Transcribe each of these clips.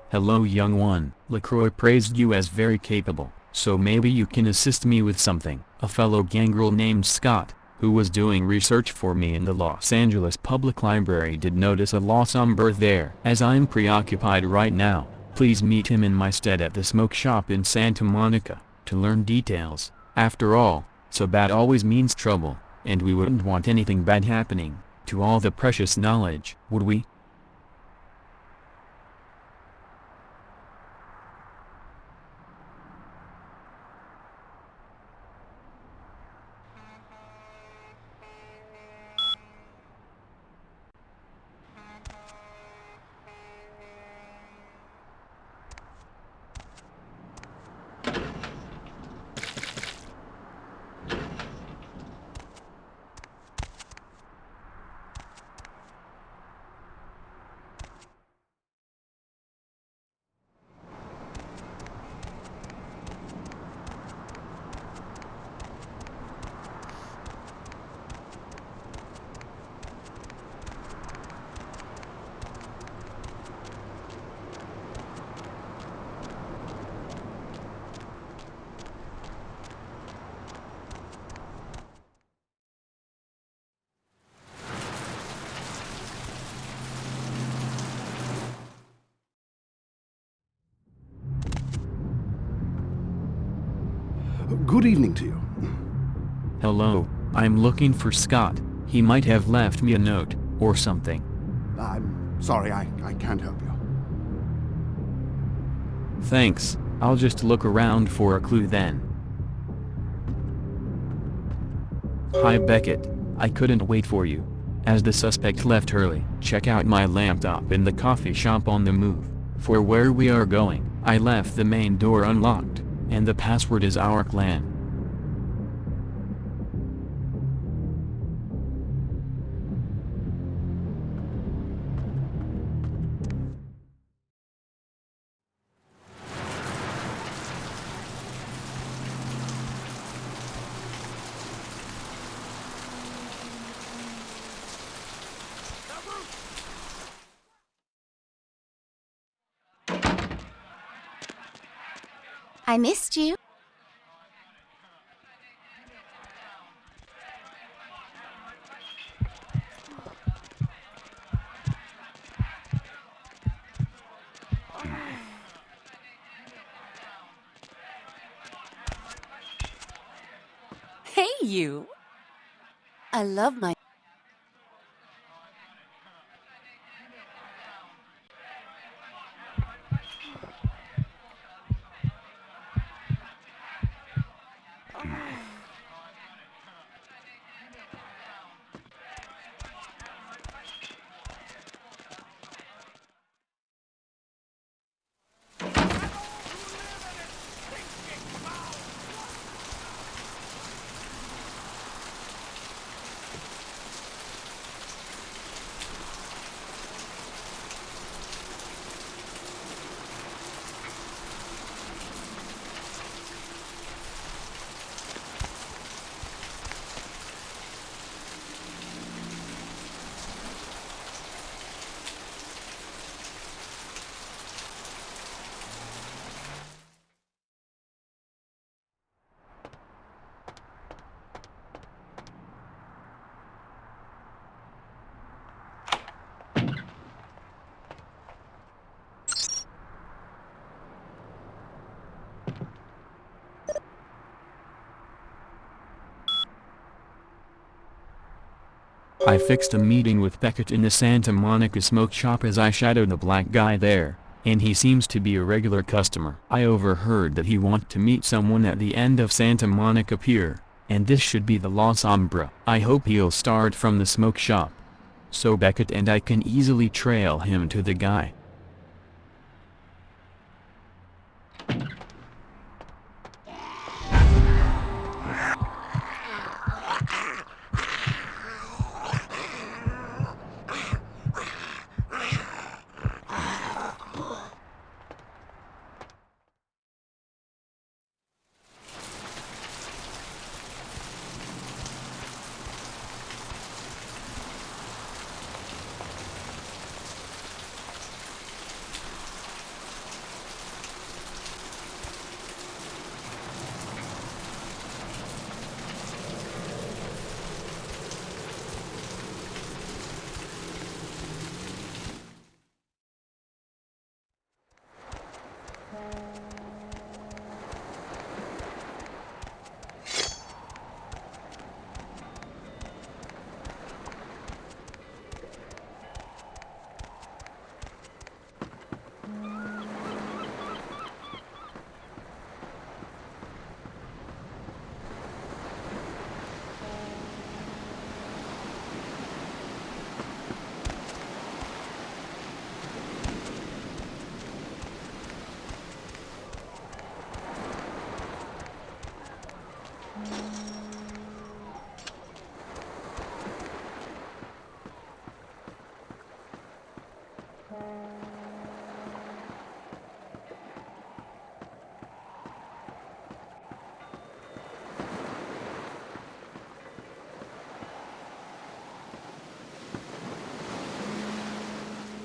Hello young one. LaCroix praised you as very capable, so maybe you can assist me with something. A fellow gangrel named Scott, who was doing research for me in the Los Angeles Public Library, did notice a lost umber there. As I'm preoccupied right now, please meet him in my stead at the smoke shop in Santa Monica, to learn details. After all, so bad always means trouble, and we wouldn't want anything bad happening to all the precious knowledge, would we? Good evening to you. Hello, I'm looking for Scott. He might have left me a note, or something. I'm sorry, I can't help you. Thanks, I'll just look around for a clue then. Hi Beckett, I couldn't wait for you. As the suspect left early, check out my laptop in the coffee shop on the move. For where we are going, I left the main door unlocked, and the password is our clan. I missed you. Hey, you! I love my... I fixed a meeting with Beckett in the Santa Monica smoke shop as I shadowed the black guy there, and he seems to be a regular customer. I overheard that he wants to meet someone at the end of Santa Monica Pier, and this should be the Los Sombra. I hope he'll start from the smoke shop, so Beckett and I can easily trail him to the guy.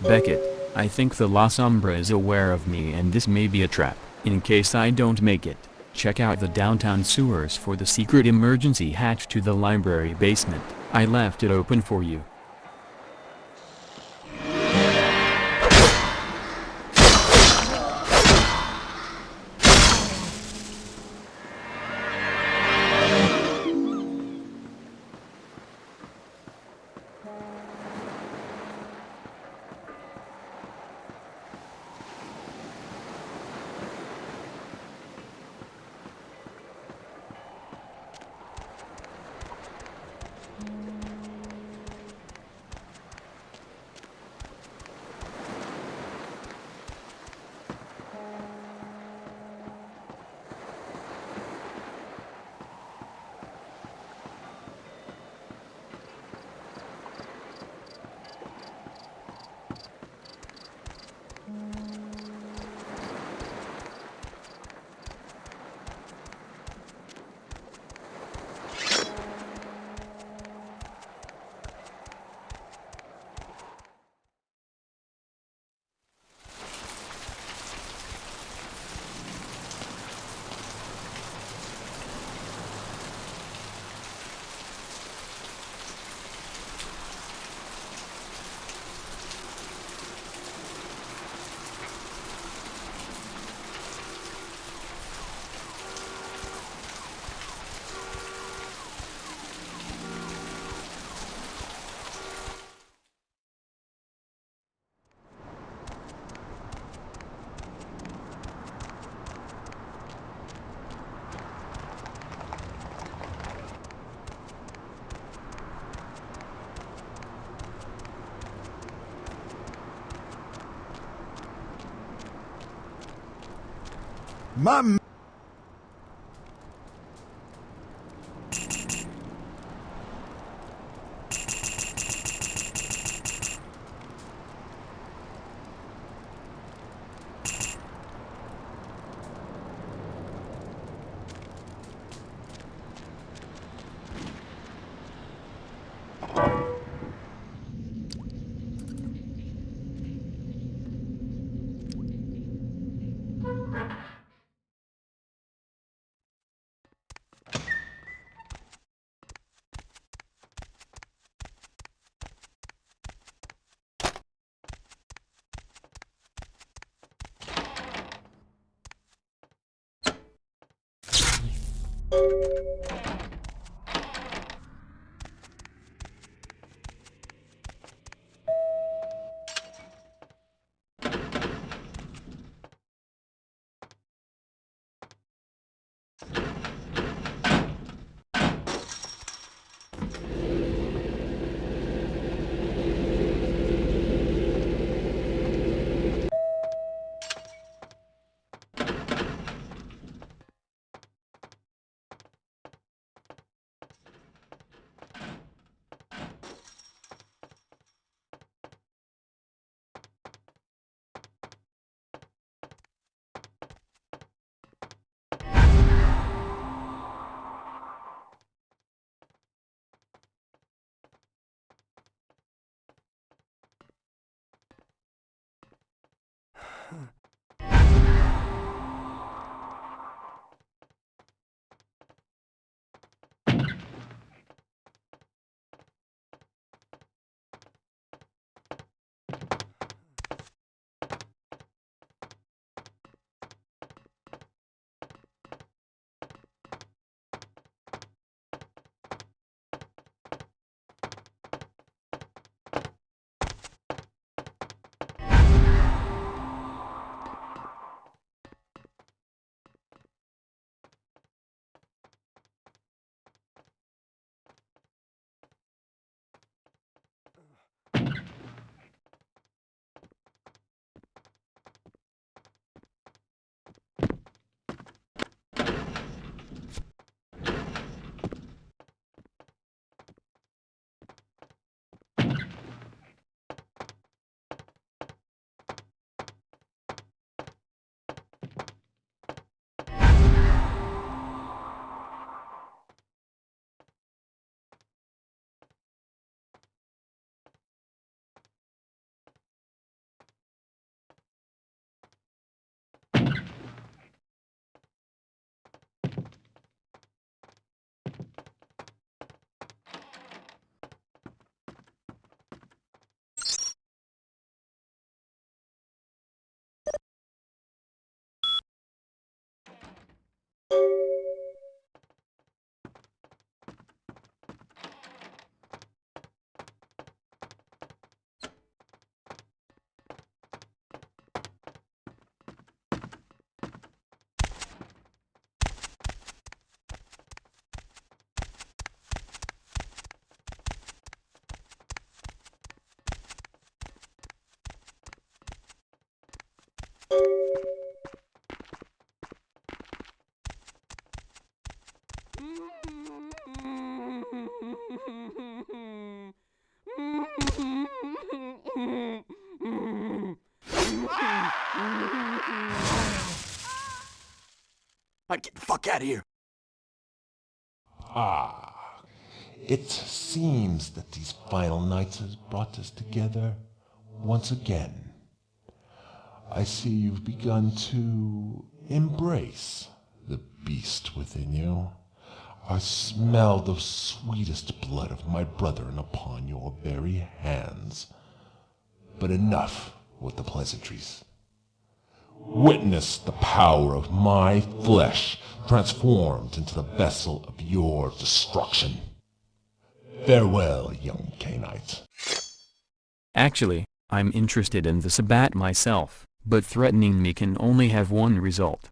Beckett, I think the La Sombra is aware of me and this may be a trap. In case I don't make it, check out the downtown sewers for the secret emergency hatch to the library basement. I left it open for you. My Get the fuck out of here. Ah, it seems that these final nights has brought us together once again. I see you've begun to embrace the beast within you. I smell the sweetest blood of my brethren upon your very hands. But enough with the pleasantries. Witness the power of my flesh transformed into the vessel of your destruction. Farewell, young Cainite. Actually, I'm interested in the Sabbat myself, but threatening me can only have one result.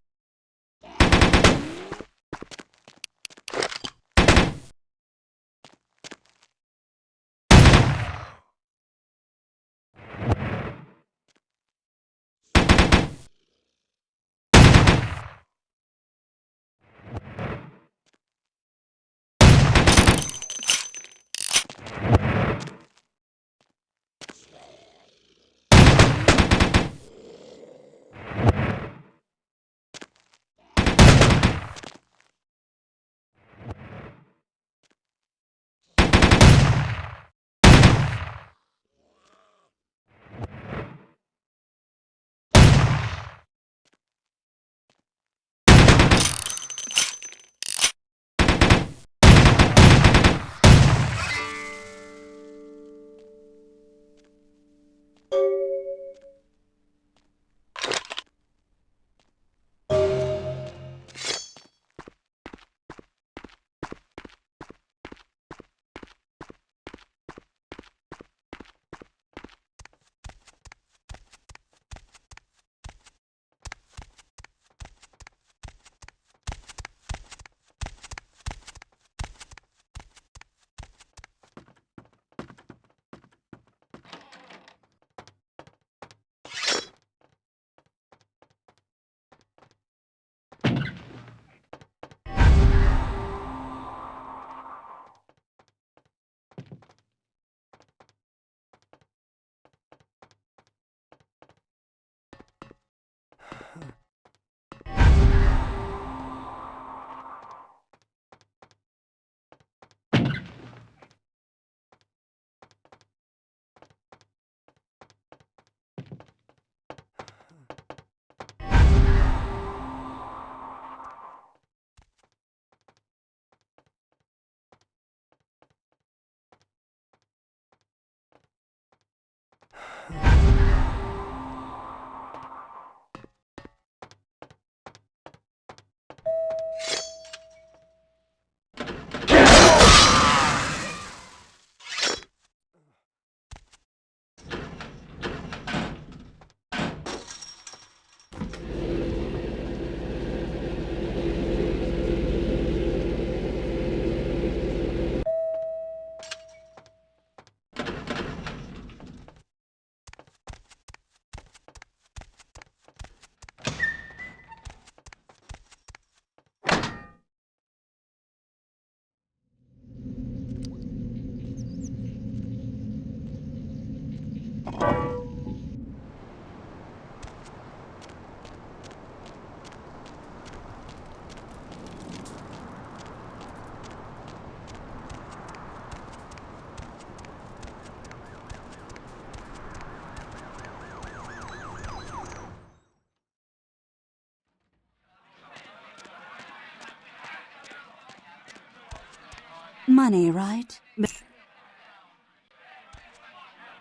Money, right?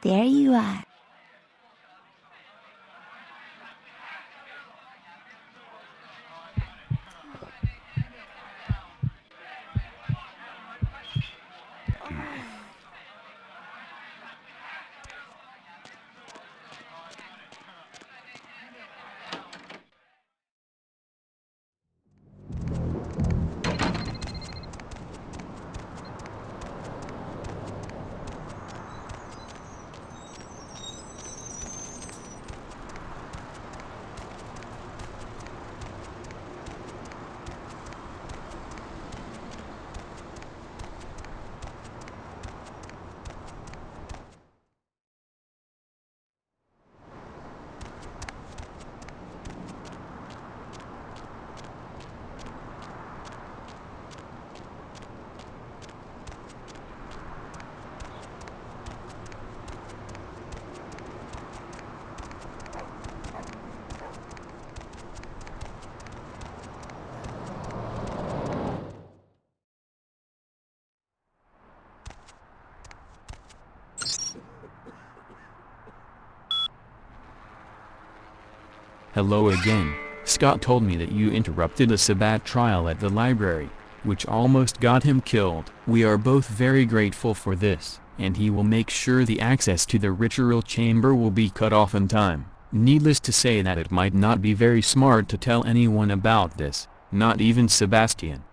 There you are. Hello again. Scott told me that you interrupted a Sabbat trial at the library, which almost got him killed. We are both very grateful for this, and he will make sure the access to the ritual chamber will be cut off in time. Needless to say that it might not be very smart to tell anyone about this, not even Sebastian.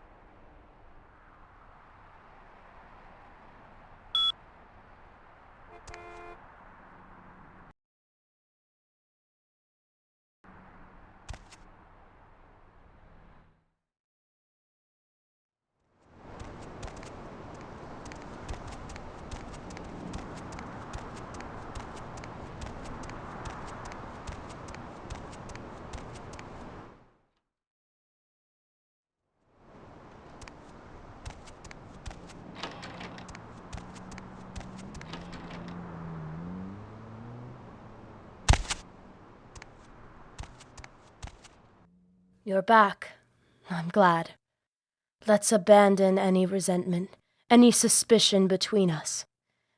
You're back. I'm glad. Let's abandon any resentment, any suspicion between us.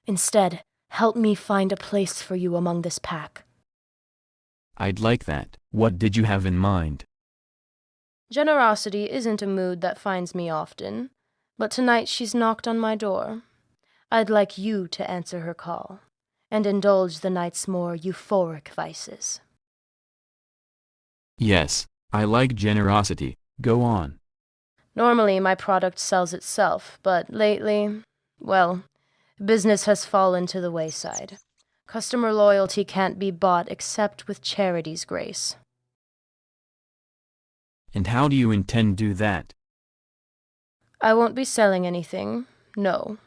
Instead, help me find a place for you among this pack. I'd like that. What did you have in mind? Generosity isn't a mood that finds me often, but tonight she's knocked on my door. I'd like you to answer her call, and indulge the night's more euphoric vices. Yes, I like generosity. Go on. Normally my product sells itself, but lately, well, business has fallen to the wayside. Customer loyalty can't be bought except with charity's grace. And how do you intend to do that? I won't be selling anything, no.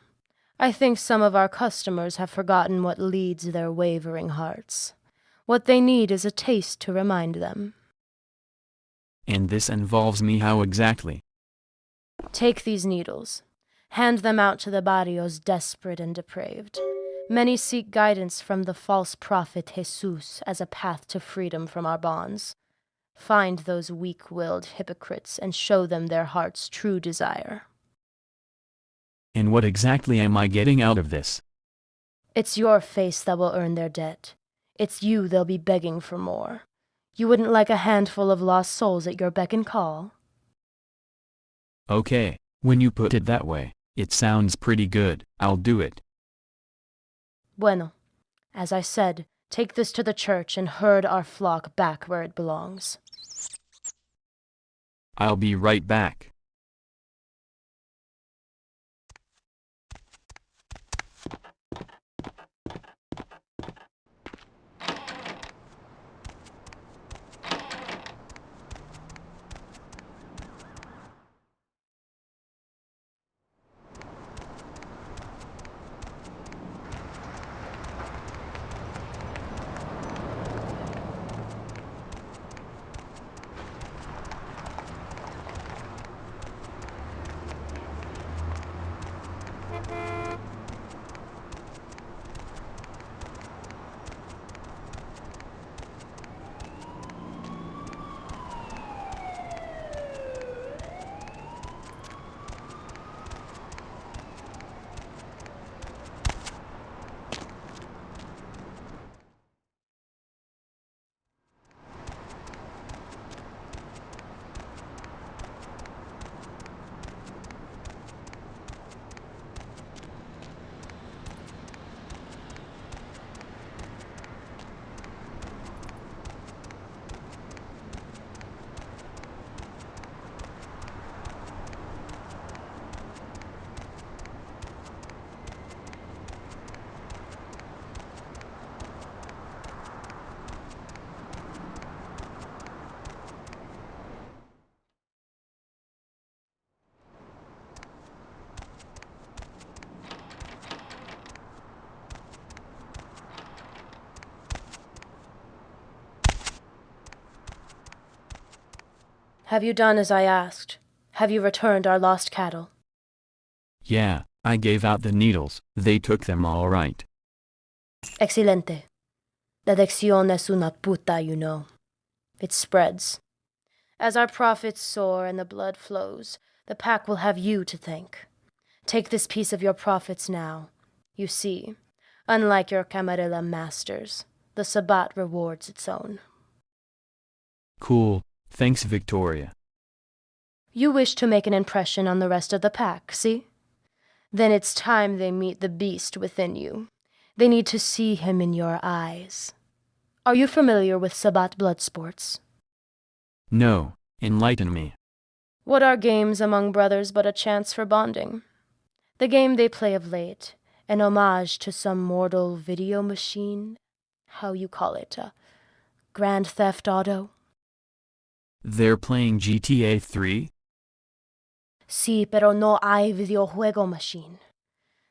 I think some of our customers have forgotten what leads their wavering hearts. What they need is a taste to remind them. And this involves me how exactly? Take these needles. Hand them out to the barrios desperate and depraved. Many seek guidance from the false prophet Jesus as a path to freedom from our bonds. Find those weak-willed hypocrites and show them their heart's true desire. And what exactly am I getting out of this? It's your face that will earn their debt. It's you they'll be begging for more. You wouldn't like a handful of lost souls at your beck and call? Okay, when you put it that way, it sounds pretty good. I'll do it. Bueno, as I said, take this to the church and herd our flock back where it belongs. I'll be right back. Have you done as I asked? Have you returned our lost cattle? Yeah, I gave out the needles. They took them all right. Excelente. La adicción es una puta, you know. It spreads. As our profits soar and the blood flows, the pack will have you to thank. Take this piece of your profits now. You see, unlike your Camarilla masters, the Sabbat rewards its own. Cool, thanks Victoria. You wish to make an impression on the rest of the pack, see? Then it's time they meet the beast within you. They need to see him in your eyes. Are you familiar with Sabbat blood sports? No, enlighten me. What are games among brothers but a chance for bonding? The game they play of late, an homage to some mortal video machine? How you call it, Grand Theft Auto? They're playing GTA 3? Sí, pero no hay videojuego machine.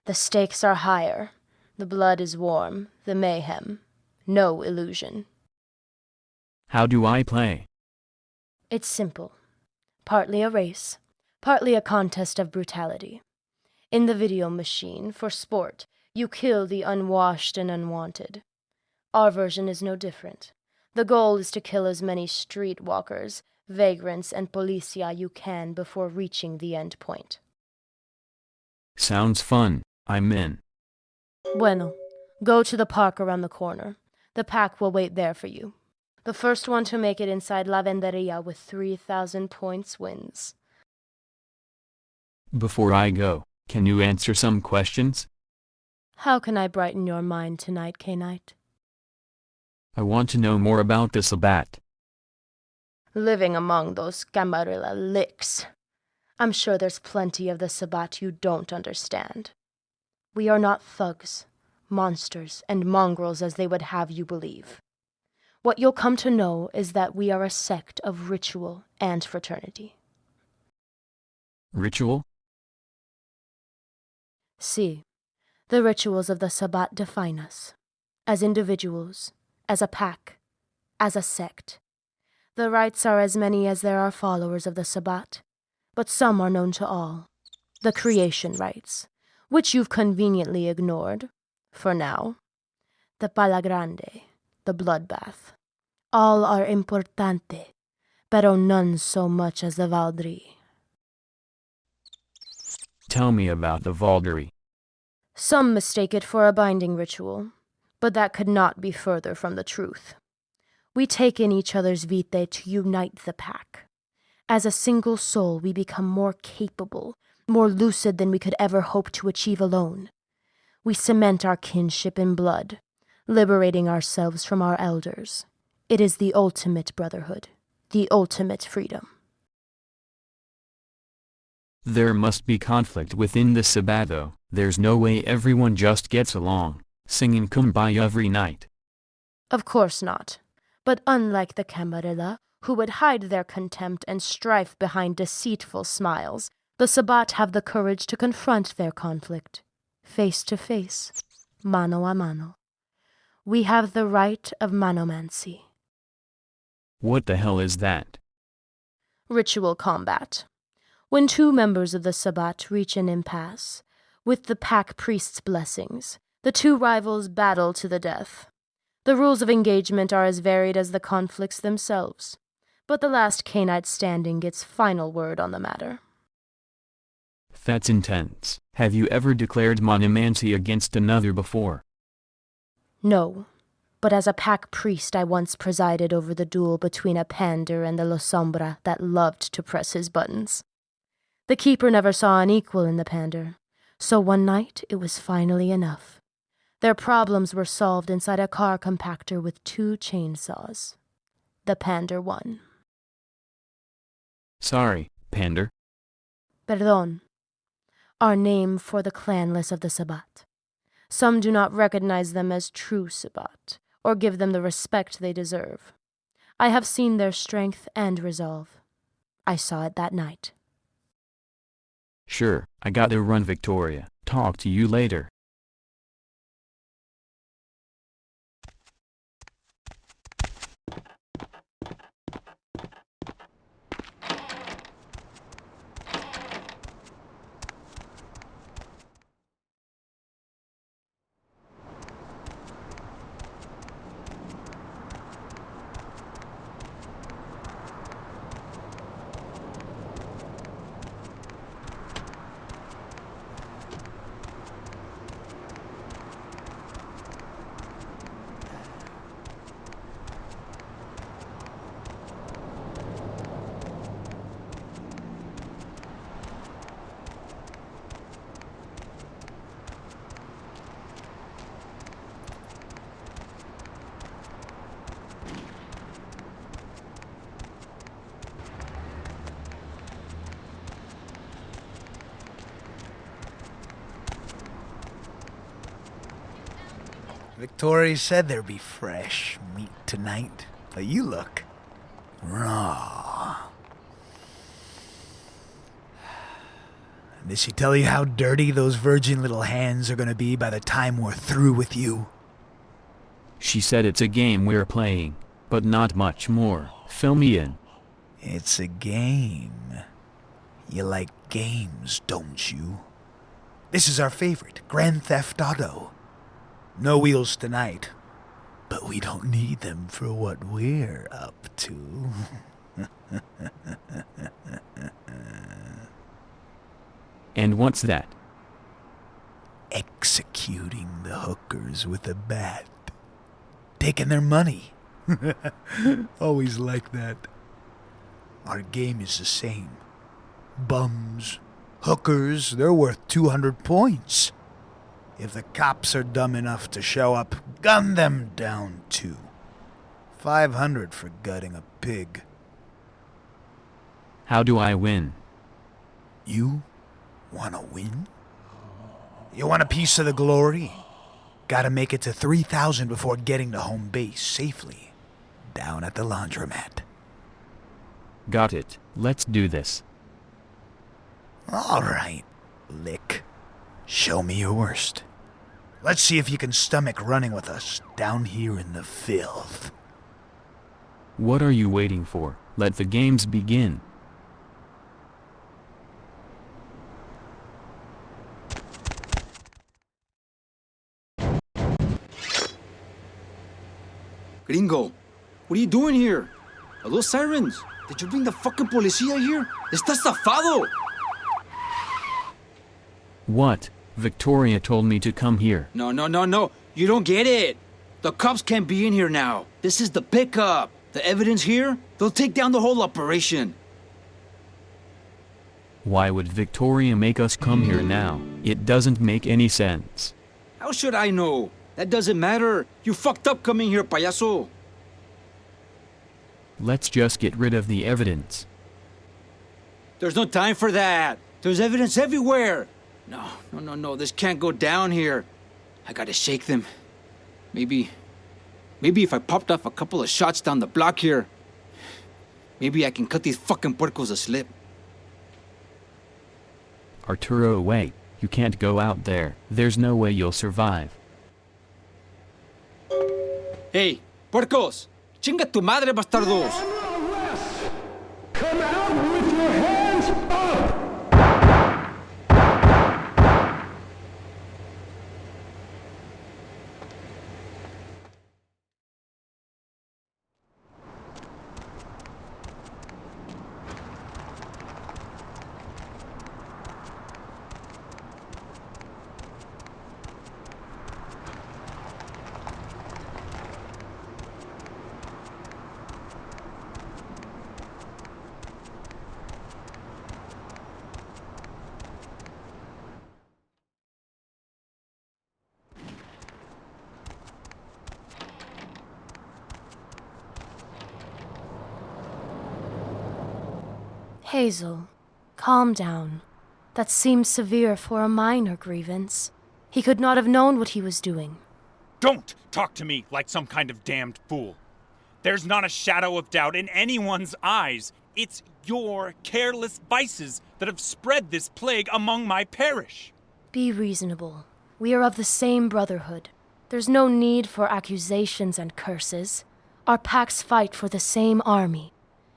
The stakes are higher. The blood is warm. The mayhem. No illusion. How do I play? It's simple. Partly a race, partly a contest of brutality. In the video machine, for sport, you kill the unwashed and unwanted. Our version is no different. The goal is to kill as many streetwalkers, vagrants, and policia you can before reaching the end point. Sounds fun, I'm in. Bueno, go to the park around the corner. The pack will wait there for you. The first one to make it inside La Venderia with 3,000 points wins. Before I go, can you answer some questions? How can I brighten your mind tonight, K-Knight? I want to know more about the Sabbat. Living among those Camarilla licks. I'm sure there's plenty of the Sabbat you don't understand. We are not thugs, monsters, and mongrels as they would have you believe. What you'll come to know is that we are a sect of ritual and fraternity. Ritual? See, the rituals of the Sabbat define us, as individuals, as a pack, as a sect. The rites are as many as there are followers of the Sabbat, but some are known to all. The creation rites, which you've conveniently ignored, for now. The Pala Grande, the bloodbath. All are importante, pero none so much as the Valdri. Tell me about the Valdry. Some mistake it for a binding ritual, but that could not be further from the truth. We take in each other's vitae to unite the pack. As a single soul, we become more capable, more lucid than we could ever hope to achieve alone. We cement our kinship in blood, liberating ourselves from our elders. It is the ultimate brotherhood, the ultimate freedom. There must be conflict within the Sabbat though. There's no way everyone just gets along, singing Kumbaya every night. Of course not. But unlike the Camarilla, who would hide their contempt and strife behind deceitful smiles, the Sabbat have the courage to confront their conflict, face to face, mano a mano. We have the right of manomancy. What the hell is that? Ritual combat. When two members of the Sabbat reach an impasse, with the pack priest's blessings, the two rivals battle to the death. The rules of engagement are as varied as the conflicts themselves, but the last K-Knight standing gets final word on the matter. That's intense. Have you ever declared monomancy against another before? No, but as a pack priest I once presided over the duel between a pander and the La Sombra that loved to press his buttons. The keeper never saw an equal in the pander, so one night it was finally enough. Their problems were solved inside a car compactor with 2 chainsaws. The pander won. Sorry, Pander. Perdón. Our name for the clanless of the Sabbat. Some do not recognize them as true Sabbat, or give them the respect they deserve. I have seen their strength and resolve. I saw it that night. Sure, I gotta run, Victoria. Talk to you later. Victoria said there'd be fresh meat tonight, but you look raw. Did she tell you how dirty those virgin little hands are gonna be by the time we're through with you? She said it's a game we're playing, but not much more. Fill me in. It's a game. You like games, don't you? This is our favorite, Grand Theft Auto. No wheels tonight, but we don't need them for what we're up to. And what's that? Executing the hookers with a bat. Taking their money. Always like that. Our game is the same. Bums, hookers, they're worth 200 points. If the cops are dumb enough to show up, gun them down too. 500 for gutting a pig. How do I win? You wanna win? You want a piece of the glory? Gotta make it to 3,000 before getting to home base safely. Down at the laundromat. Got it. Let's do this. All right, Lick. Show me your worst. Let's see if you can stomach running with us down here in the filth. What are you waiting for? Let the games begin. Gringo, what are you doing here? Are those sirens? Did you bring the fucking policía here? ¡Estás zafado! What? Victoria told me to come here. No. You don't get it. The cops can't be in here now. This is the pickup. The evidence here, they'll take down the whole operation. Why would Victoria make us come here now? It doesn't make any sense. How should I know? That doesn't matter. You fucked up coming here, payaso. Let's just get rid of the evidence. There's no time for that. There's evidence everywhere. No. This can't go down here. I gotta shake them. Maybe if I popped off a couple of shots down the block here, maybe I can cut these fucking puercos a slip. Arturo, wait. You can't go out there. There's no way you'll survive. Hey, puercos! Chinga tu madre, bastardos! Come out with your hands up! Hazel, calm down. That seems severe for a minor grievance. He could not have known what he was doing. Don't talk to me like some kind of damned fool. There's not a shadow of doubt in anyone's eyes. It's your careless vices that have spread this plague among my parish. Be reasonable. We are of the same brotherhood. There's no need for accusations and curses. Our packs fight for the same army.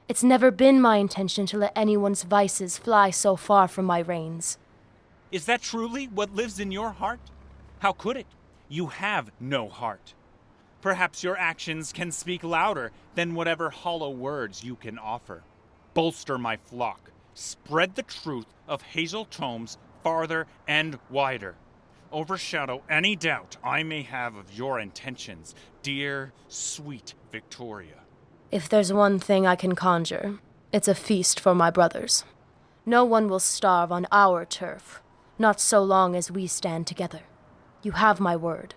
It's never been my intention to let anyone's vices fly so far from my reins. Is that truly what lives in your heart? How could it? You have no heart. Perhaps your actions can speak louder than whatever hollow words you can offer. Bolster my flock. Spread the truth of Hazel Tomes farther and wider. Overshadow any doubt I may have of your intentions, dear, sweet Victoria. If there's one thing I can conjure, it's a feast for my brothers. No one will starve on our turf, not so long as we stand together. You have my word.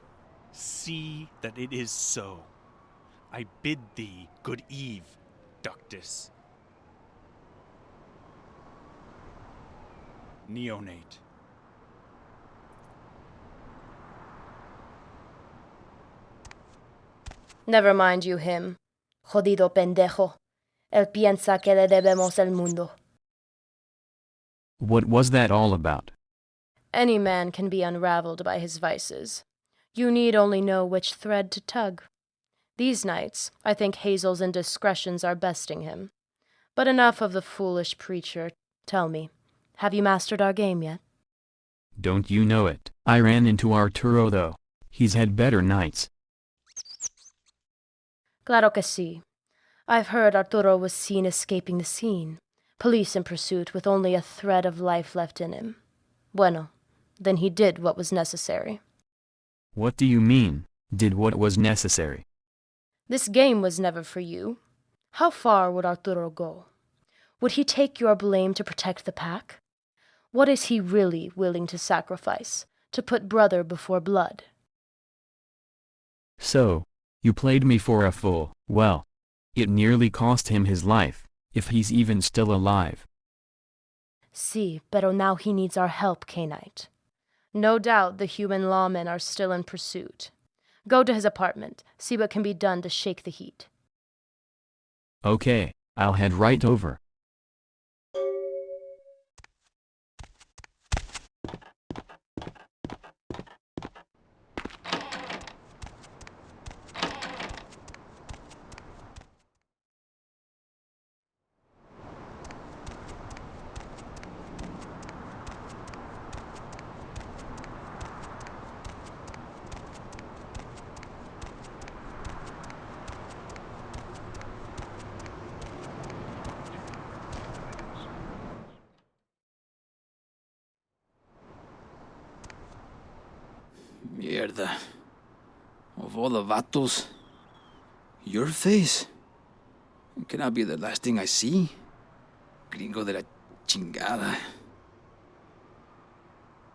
See that it is so. I bid thee good eve, Ductus. Neonate. Never mind you him. Jodido pendejo. Él piensa que le debemos el mundo. What was that all about? Any man can be unraveled by his vices. You need only know which thread to tug. These nights, I think Hazel's indiscretions are besting him. But enough of the foolish preacher. Tell me, have you mastered our game yet? Don't you know it? I ran into Arturo though. He's had better nights. Claro que sí. I've heard Arturo was seen escaping the scene. Police in pursuit with only a thread of life left in him. Bueno, then he did what was necessary. What do you mean, did what was necessary? This game was never for you. How far would Arturo go? Would he take your blame to protect the pack? What is he really willing to sacrifice, to put brother before blood? So, you played me for a fool. Well, it nearly cost him his life, if he's even still alive. Sí, pero now he needs our help, K-Knight. No doubt the human lawmen are still in pursuit. Go to his apartment, see what can be done to shake the heat. Okay, I'll head right over. Mierda. Of all the vatos, your face? It cannot be the last thing I see. Gringo de la chingada.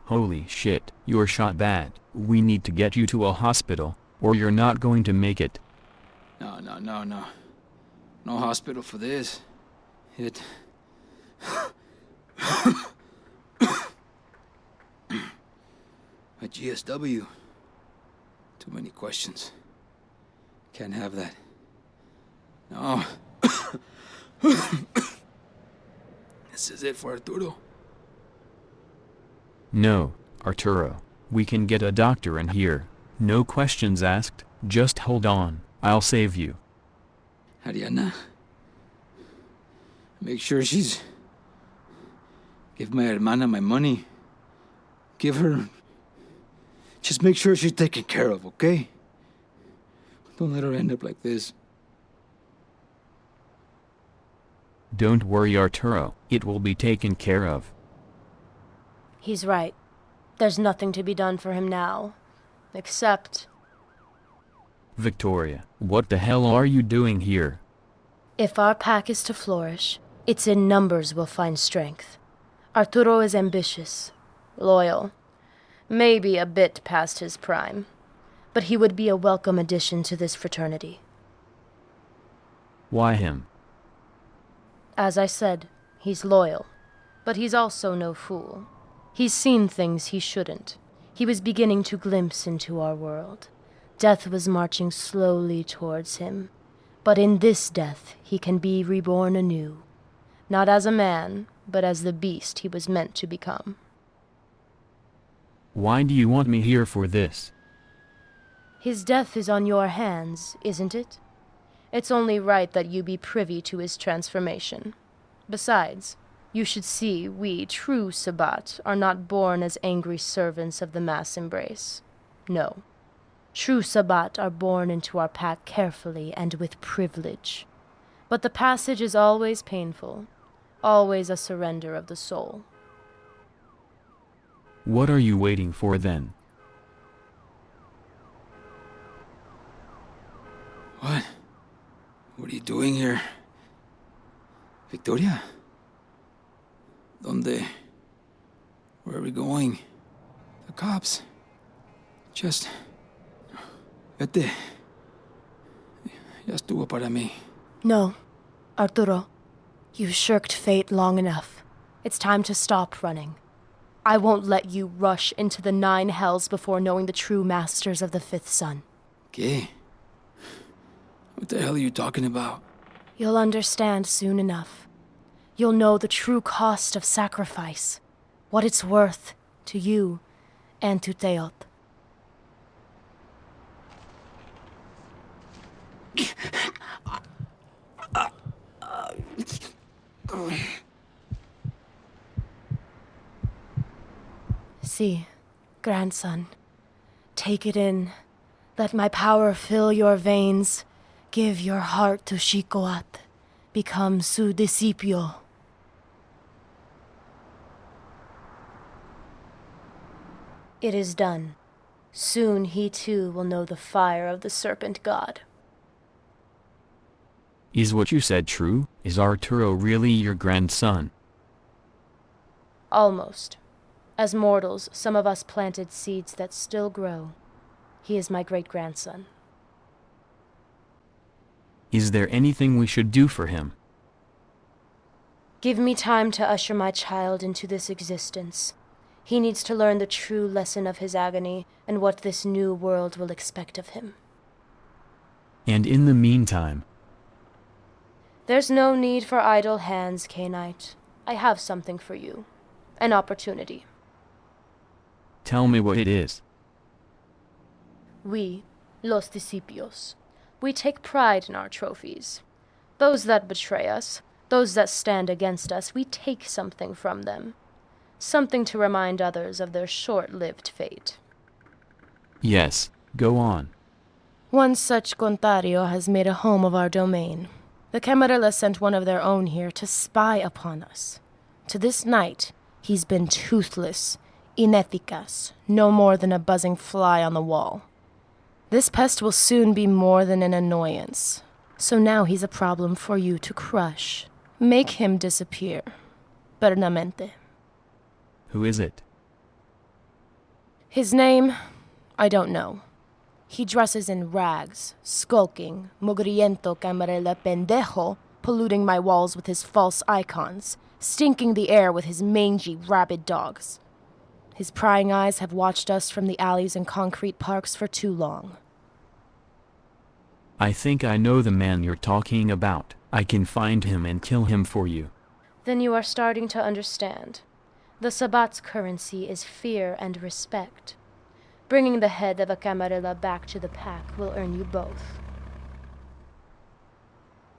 Holy shit, you're shot bad. We need to get you to a hospital, or you're not going to make it. No. No hospital for this. A GSW. Too many questions. Can't have that. No. This is it for Arturo. No, Arturo. We can get a doctor in here. No questions asked, just hold on, I'll save you. Ariana. Make sure she's... Give my hermana my money. Give her... Just make sure she's taken care of, okay? Don't let her end up like this. Don't worry, Arturo, it will be taken care of. He's right. There's nothing to be done for him now. Except... Victoria, what the hell are you doing here? If our pack is to flourish, it's in numbers we'll find strength. Arturo is ambitious, loyal, maybe a bit past his prime, but he would be a welcome addition to this fraternity. Why him? As I said, he's loyal, but he's also no fool. He's seen things he shouldn't. He was beginning to glimpse into our world. Death was marching slowly towards him. But in this death, he can be reborn anew. Not as a man, but as the beast he was meant to become. Why do you want me here for this? His death is on your hands, isn't it? It's only right that you be privy to his transformation. Besides, you should see we true Sabbat are not born as angry servants of the mass embrace. No. True Sabbat are born into our pack carefully and with privilege. But the passage is always painful, always a surrender of the soul. What are you waiting for then? What? What are you doing here? Victoria? ¿Dónde? Where are we going? The cops. Just... Vete. Ya estuvo para mí. No, Arturo. You've shirked fate long enough. It's time to stop running. I won't let you rush into the 9 hells before knowing the true masters of the 5th sun. ¿Qué? What the hell are you talking about? You'll understand soon enough. You'll know the true cost of sacrifice, what it's worth to you and to Teot. See, grandson, take it in. Let my power fill your veins. Give your heart to Shikoat. Become su discipio. It is done. Soon he too will know the fire of the serpent god. Is what you said true? Is Arturo really your grandson? Almost. As mortals, some of us planted seeds that still grow. He is my great-grandson. Is there anything we should do for him? Give me time to usher my child into this existence. He needs to learn the true lesson of his agony and what this new world will expect of him. And in the meantime? There's no need for idle hands, K-Knight. I have something for you. An opportunity. Tell me what it is. We, los discipios, we take pride in our trophies. Those that betray us, those that stand against us, we take something from them. Something to remind others of their short-lived fate. Yes, go on. One such Contario has made a home of our domain. The Camarilla sent one of their own here to spy upon us. To this night, he's been toothless, ineficaz, no more than a buzzing fly on the wall. This pest will soon be more than an annoyance. So now he's a problem for you to crush. Make him disappear. Pernamente. Who is it? His name, I don't know. He dresses in rags, skulking, mugriento camarilla pendejo, polluting my walls with his false icons, stinking the air with his mangy, rabid dogs. His prying eyes have watched us from the alleys and concrete parks for too long. I think I know the man you're talking about. I can find him and kill him for you. Then you are starting to understand. The Sabbat's currency is fear and respect. Bringing the head of a Camarilla back to the pack will earn you both.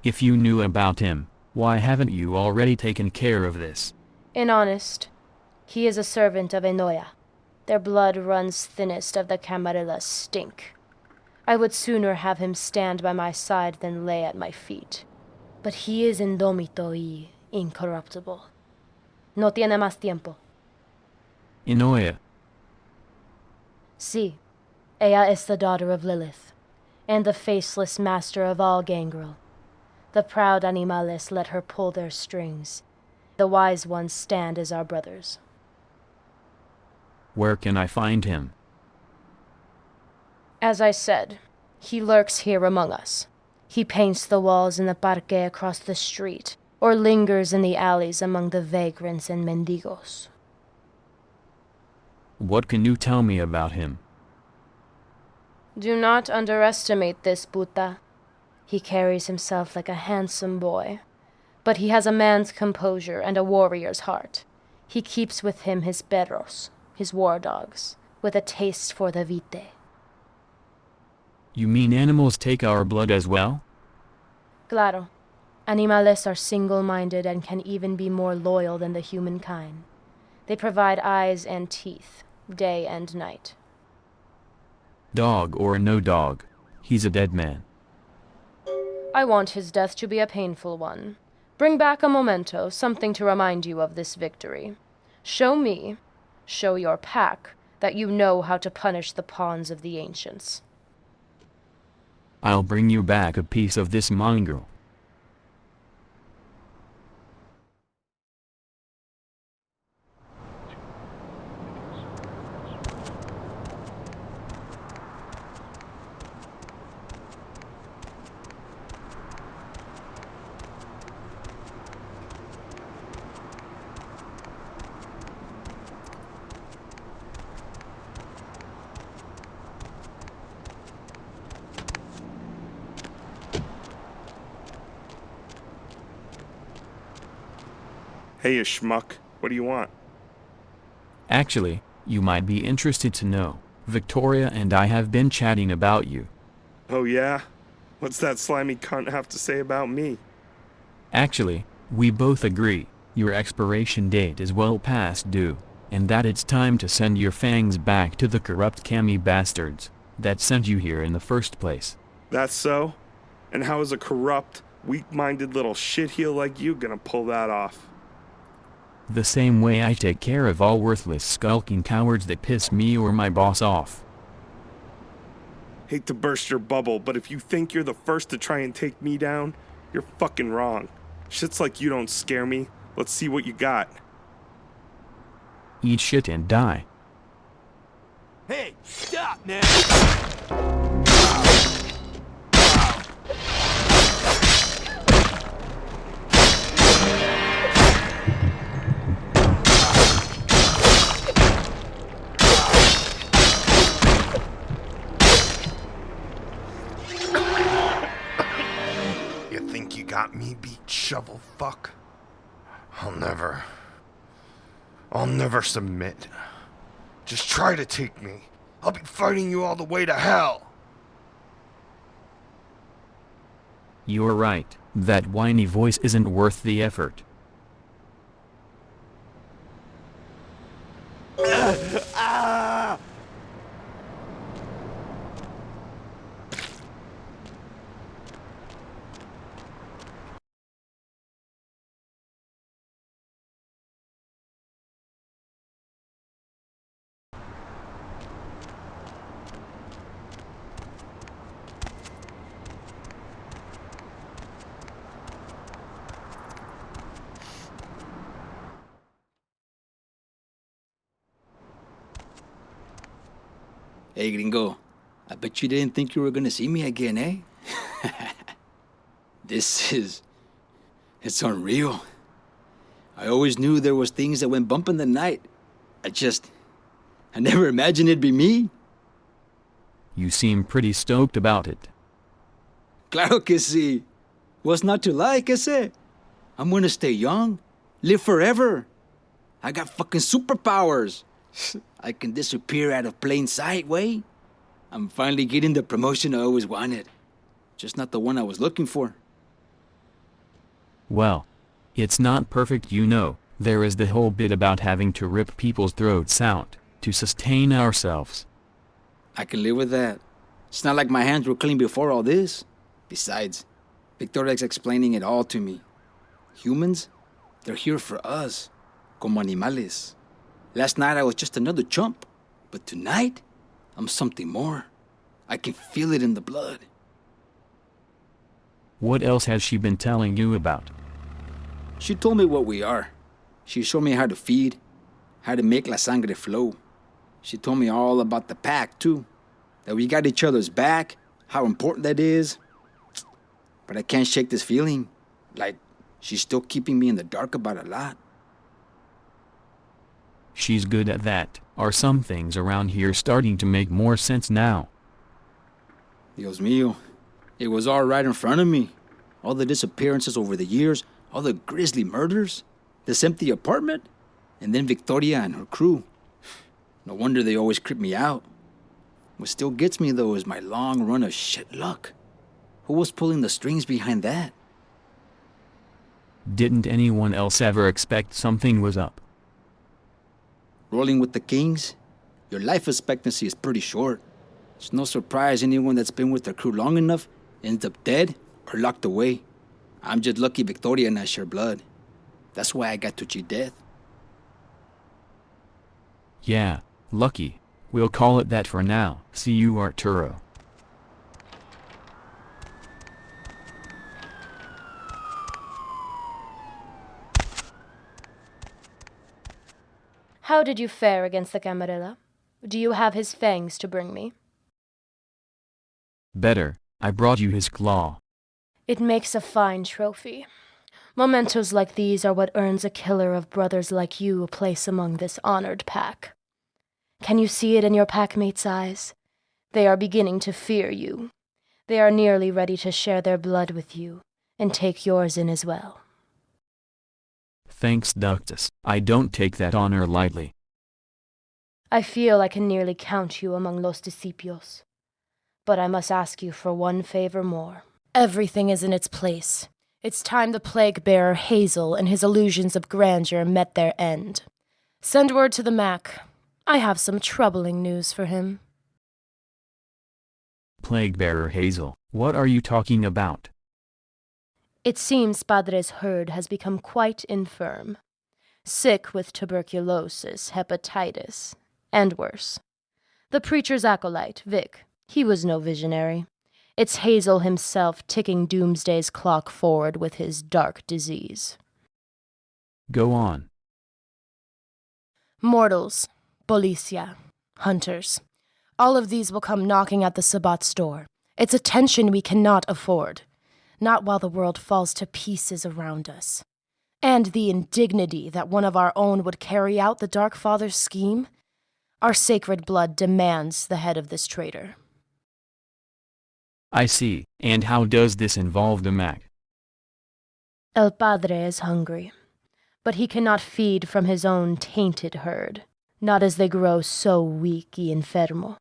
If you knew about him, why haven't you already taken care of this? In honest, he is a servant of Enoya. Their blood runs thinnest of the Camarillas stink. I would sooner have him stand by my side than lay at my feet. But he is indómito y incorruptible. No tiene más tiempo. Enoya. Sí, ella is the daughter of Lilith, and the faceless master of all Gangrel. The proud animales let her pull their strings. The wise ones stand as our brothers. Where can I find him? As I said, he lurks here among us. He paints the walls in the parque across the street, or lingers in the alleys among the vagrants and mendigos. What can you tell me about him? Do not underestimate this puta. He carries himself like a handsome boy, but he has a man's composure and a warrior's heart. He keeps with him his perros, his war dogs, with a taste for the vite. You mean animals take our blood as well? Claro. Animales are single-minded and can even be more loyal than the humankind. They provide eyes and teeth, day and night. Dog or no dog, he's a dead man. I want his death to be a painful one. Bring back a memento, something to remind you of this victory. Show me, show your pack, that you know how to punish the pawns of the ancients. I'll bring you back a piece of this mongrel. Hey, you schmuck. What do you want? Actually, you might be interested to know, Victoria and I have been chatting about you. Oh yeah? What's that slimy cunt have to say about me? Actually, we both agree, your expiration date is well past due, and that it's time to send your fangs back to the corrupt Kami bastards that sent you here in the first place. That's so? And how is a corrupt, weak-minded little shitheel like you gonna pull that off? The same way I take care of all worthless skulking cowards that piss me or my boss off. Hate to burst your bubble, but if you think you're the first to try and take me down, you're fucking wrong. Shits like you don't scare me. Let's see what you got. Eat shit and die. Hey, stop now! You think you got me beat, shovel fuck? I'll never submit. Just try to take me. I'll be fighting you all the way to hell. You're right, that whiny voice isn't worth the effort. Hey, gringo. I bet you didn't think you were gonna see me again, eh? It's unreal. I always knew there was things that went bump in the night. I never imagined it'd be me. You seem pretty stoked about it. Claro que sí. What's not to like, ese? I'm gonna stay young, live forever. I got fucking superpowers. I can disappear out of plain sight, way. I'm finally getting the promotion I always wanted. Just not the one I was looking for. Well, it's not perfect, you know. There is the whole bit about having to rip people's throats out to sustain ourselves. I can live with that. It's not like my hands were clean before all this. Besides, Victoria's explaining it all to me. Humans, they're here for us, como animales. Last night I was just another chump, but tonight, I'm something more. I can feel it in the blood. What else has she been telling you about? She told me what we are. She showed me how to feed, how to make la sangre flow. She told me all about the pack, too. That we got each other's back, how important that is. But I can't shake this feeling. Like, she's still keeping me in the dark about a lot. She's good at that. Are some things around here starting to make more sense now? Dios mío. It was all right in front of me. All the disappearances over the years, all the grisly murders, this empty apartment, and then Victoria and her crew. No wonder they always creep me out. What still gets me, though, is my long run of shit luck. Who was pulling the strings behind that? Didn't anyone else ever expect something was up? Rolling with the kings, your life expectancy is pretty short. It's no surprise anyone that's been with their crew long enough ends up dead or locked away. I'm just lucky Victoria and I share blood. That's why I got to cheat death. Yeah, lucky. We'll call it that for now. See you, Arturo. How did you fare against the Camarilla? Do you have his fangs to bring me? Better. I brought you his claw. It makes a fine trophy. Mementos like these are what earns a killer of brothers like you a place among this honored pack. Can you see it in your packmates' eyes? They are beginning to fear you. They are nearly ready to share their blood with you, and take yours in as well. Thanks Ductus, I don't take that honor lightly. I feel I can nearly count you among los discípulos. But I must ask you for one favor more. Everything is in its place. It's time the plague-bearer Hazel and his illusions of grandeur met their end. Send word to the Mac. I have some troubling news for him. Plague-bearer Hazel, what are you talking about? It seems Padre's herd has become quite infirm. Sick with tuberculosis, hepatitis, and worse. The preacher's acolyte, Vic, he was no visionary. It's Hazel himself ticking Doomsday's clock forward with his dark disease. Go on. Mortals, Policia, hunters. All of these will come knocking at the Sabbat's door. It's a tension we cannot afford. Not while the world falls to pieces around us. And the indignity that one of our own would carry out the Dark Father's scheme? Our sacred blood demands the head of this traitor. I see. And how does this involve the Mac? El Padre is hungry, but he cannot feed from his own tainted herd, not as they grow so weak y enfermo.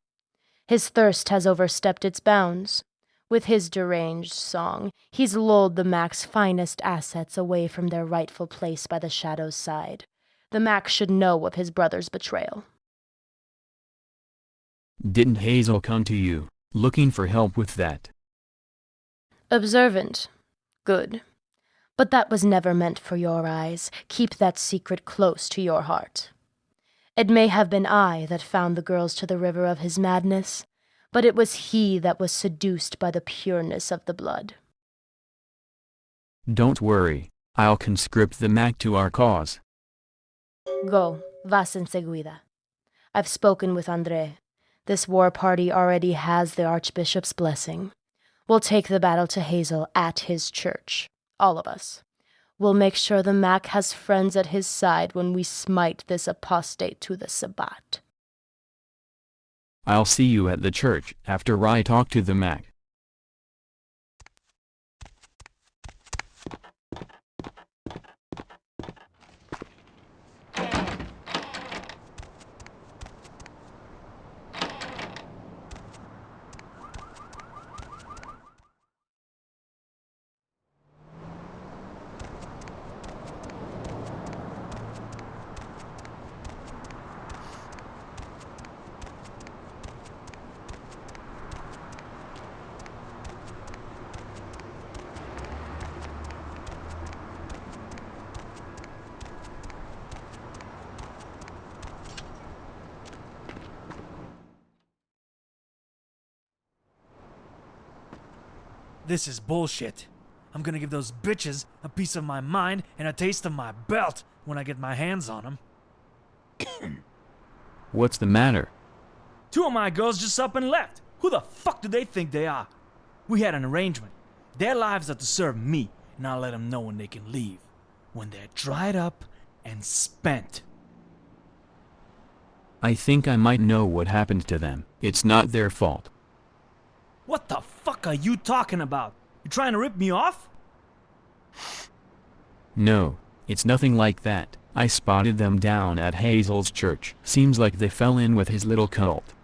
His thirst has overstepped its bounds. With his deranged song, he's lulled the Mac's finest assets away from their rightful place by the Shadow's side. The Mac should know of his brother's betrayal. Didn't Hazel come to you, looking for help with that? Observant. Good. But that was never meant for your eyes. Keep that secret close to your heart. It may have been I that found the girls to the river of his madness, but it was he that was seduced by the pureness of the blood. Don't worry, I'll conscript the Mac to our cause. Go, vas enseguida. I've spoken with André. This war party already has the Archbishop's blessing. We'll take the battle to Hazel at his church. All of us. We'll make sure the Mac has friends at his side when we smite this apostate to the Sabbat. I'll see you at the church after I talk to the Mac. This is bullshit. I'm gonna give those bitches a piece of my mind and a taste of my belt when I get my hands on them. What's the matter? Two of my girls just up and left. Who the fuck do they think they are? We had an arrangement. Their lives are to serve me, and I'll let them know when they can leave. When they're dried up and spent. I think I might know what happened to them. It's not their fault. What the fuck are you talking about? You trying to rip me off? No, it's nothing like that. I spotted them down at Hazel's church. Seems like they fell in with his little cult.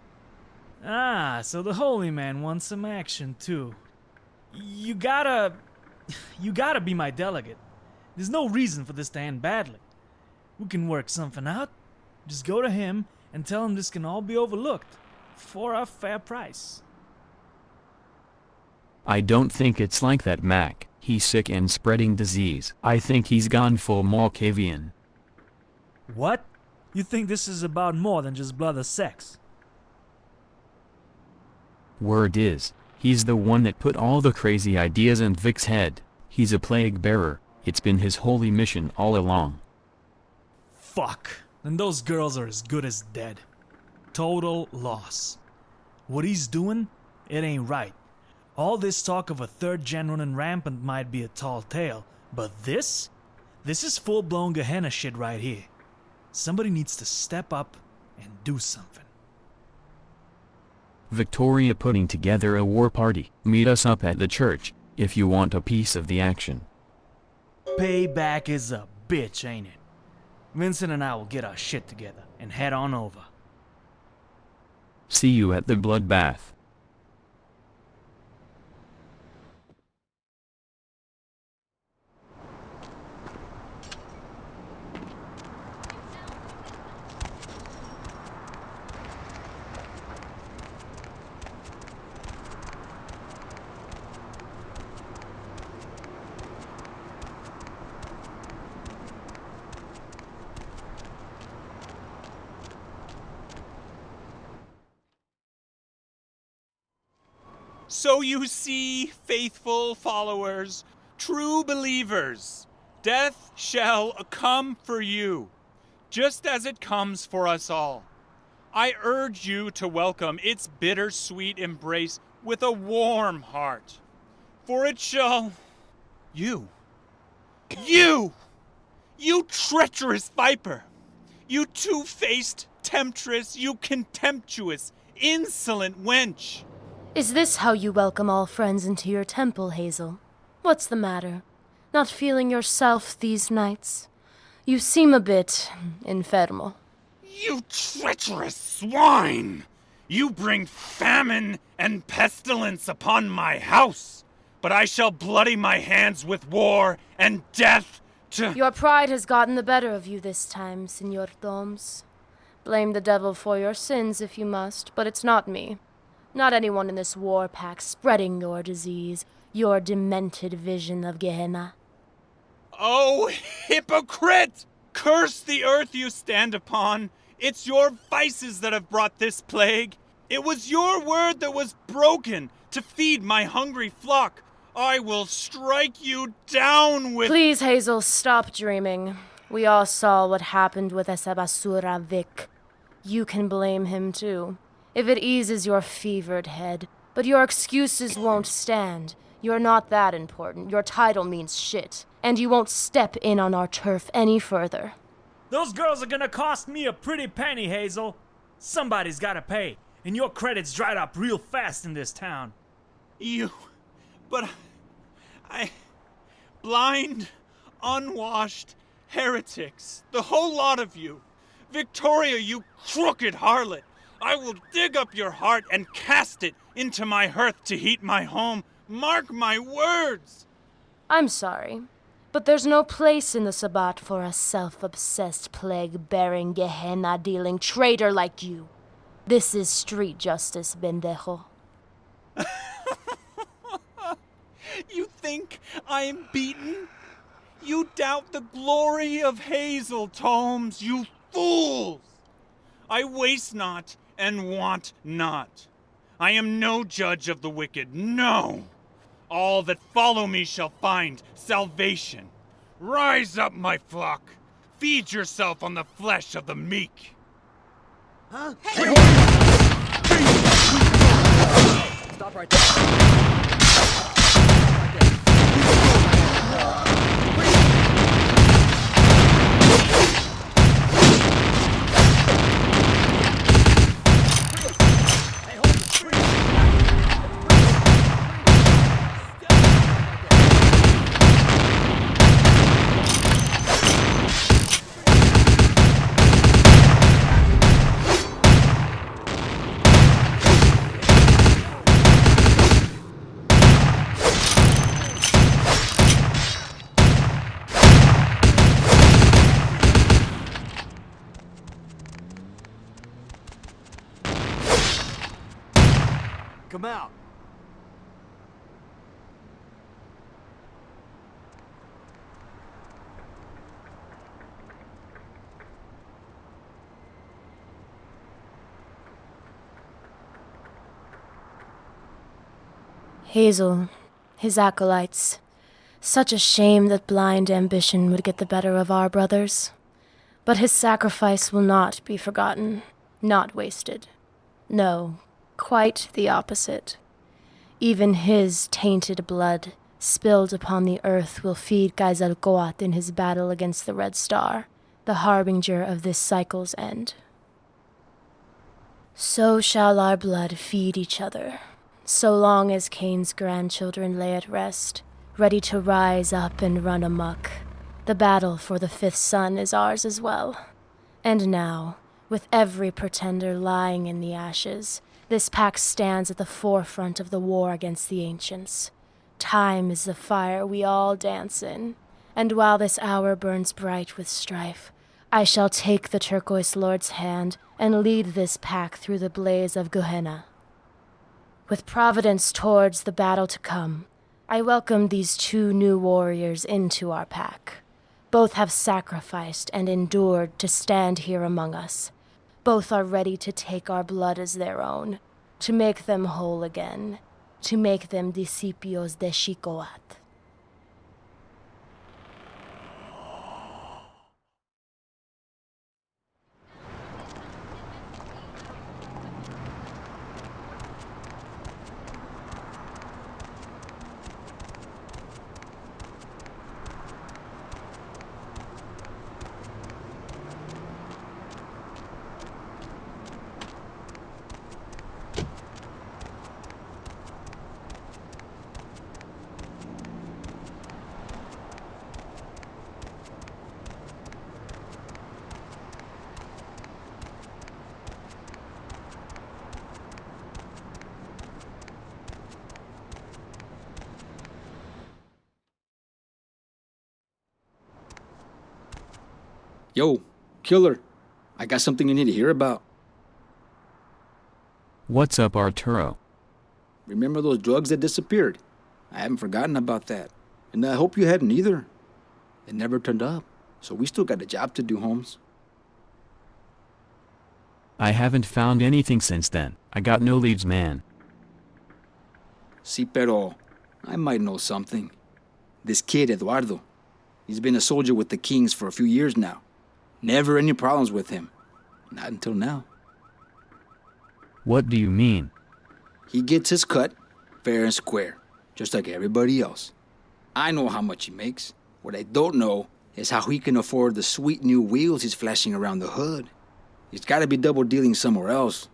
Ah, so the holy man wants some action too. You gotta be my delegate. There's no reason for this to end badly. We can work something out. Just go to him and tell him this can all be overlooked for a fair price. I don't think it's like that, Mac. He's sick and spreading disease. I think he's gone full Malkavian. What? You think this is about more than just blood or sex? Word is, he's the one that put all the crazy ideas in Vic's head. He's a plague bearer. It's been his holy mission all along. Fuck. Then those girls are as good as dead. Total loss. What he's doing, it ain't right. All this talk of a third gen running rampant might be a tall tale, but this is full-blown Gehenna shit right here. Somebody needs to step up and do something. Victoria putting together a war party. Meet us up at the church, if you want a piece of the action. Payback is a bitch, ain't it? Vincent and I will get our shit together and head on over. See you at the bloodbath. So you see, faithful followers, true believers, death shall come for you, just as it comes for us all. I urge you to welcome its bittersweet embrace with a warm heart, for it shall... You treacherous viper! You two-faced temptress, you contemptuous, insolent wench! Is this how you welcome all friends into your temple, Hazel? What's the matter? Not feeling yourself these nights? You seem a bit infermo. You treacherous swine! You bring famine and pestilence upon my house, but I shall bloody my hands with war and death to... Your pride has gotten the better of you this time, Senor Doms. Blame the devil for your sins if you must, but it's not me. Not anyone in this war pack spreading your disease, your demented vision of Gehenna. Oh, hypocrite! Curse the earth you stand upon. It's your vices that have brought this plague. It was your word that was broken to feed my hungry flock. I will strike you down with... Please, Hazel, stop dreaming. We all saw what happened with esa basura Vic. You can blame him too, if it eases your fevered head. But your excuses won't stand. You're not that important. Your title means shit. And you won't step in on our turf any further. Those girls are gonna cost me a pretty penny, Hazel. Somebody's gotta pay, and your credits dried up real fast in this town. But I... Blind, unwashed heretics. The whole lot of you. Victoria, you crooked harlot. I will dig up your heart and cast it into my hearth to heat my home. Mark my words. I'm sorry, but there's no place in the Sabbat for a self-obsessed, plague-bearing, Gehenna-dealing traitor like you. This is street justice, bendejo. You think I am beaten? You doubt the glory of Hazel, Tomes, you fools! I waste not and want not. I am no judge of the wicked, no! All that follow me shall find salvation. Rise up, my flock. Feed yourself on the flesh of the meek. Huh? Hey! Stop right there. Come out. Hazel, his acolytes. Such a shame that blind ambition would get the better of our brothers. But his sacrifice will not be forgotten, not wasted. No, quite the opposite. Even his tainted blood, spilled upon the earth, will feed Quetzalcoatl in his battle against the Red Star, the harbinger of this cycle's end. So shall our blood feed each other, so long as Cain's grandchildren lay at rest, ready to rise up and run amok, The battle for the fifth sun is ours as well. And now, with every pretender lying in the ashes, this pack stands at the forefront of the war against the ancients. Time is the fire we all dance in, and while this hour burns bright with strife, I shall take the turquoise lord's hand and lead this pack through the blaze of Gehenna. With providence towards the battle to come, I welcome these two new warriors into our pack. Both have sacrificed and endured to stand here among us. Both are ready to take our blood as their own, to make them whole again, to make them discípulos de Xicoat. Yo, killer. I got something you need to hear about. What's up, Arturo? Remember those drugs that disappeared? I haven't forgotten about that. And I hope you hadn't either. It never turned up. So we still got a job to do, Holmes. I haven't found anything since then. I got no leads, man. Si, pero I might know something. This kid, Eduardo, he's been a soldier with the Kings for a few years now. Never any problems with him. Not until now. What do you mean? He gets his cut, fair and square, just like everybody else. I know how much he makes. What I don't know is how he can afford the sweet new wheels he's flashing around the hood. He's gotta be double dealing somewhere else.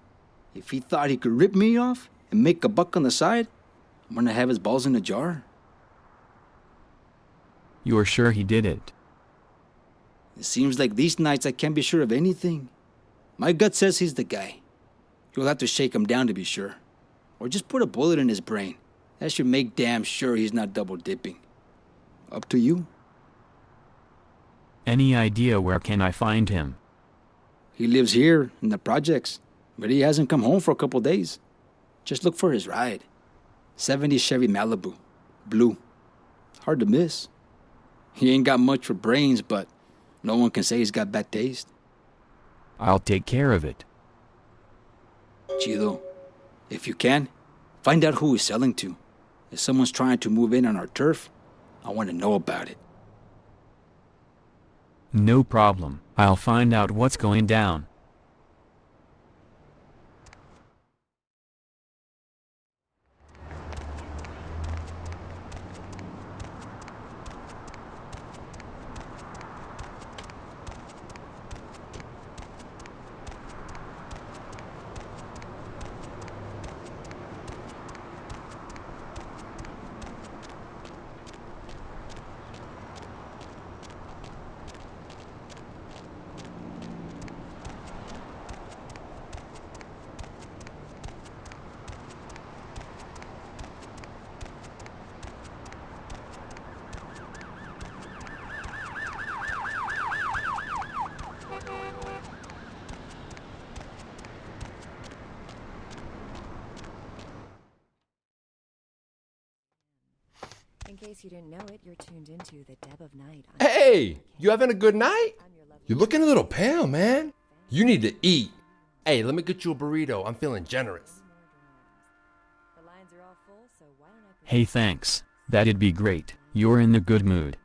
If he thought he could rip me off and make a buck on the side, I'm gonna have his balls in a jar. You're sure he did it? It seems like these nights I can't be sure of anything. My gut says he's the guy. You'll have to shake him down to be sure. Or just put a bullet in his brain. That should make damn sure he's not double dipping. Up to you. Any idea where can I find him? He lives here in the projects, but he hasn't come home for a couple days. Just look for his ride. 70 Chevy Malibu. Blue. Hard to miss. He ain't got much for brains, but no one can say he's got bad taste. I'll take care of it. Chido, if you can, find out who he's selling to. If someone's trying to move in on our turf, I want to know about it. No problem. I'll find out what's going down. In case you didn't know it, you're tuned into the Deb of Night. Hey, you having a good night? You're looking a little pale, man. You need to eat. Hey, let me get you a burrito. I'm feeling generous. Hey, thanks. That'd be great. You're in the good mood.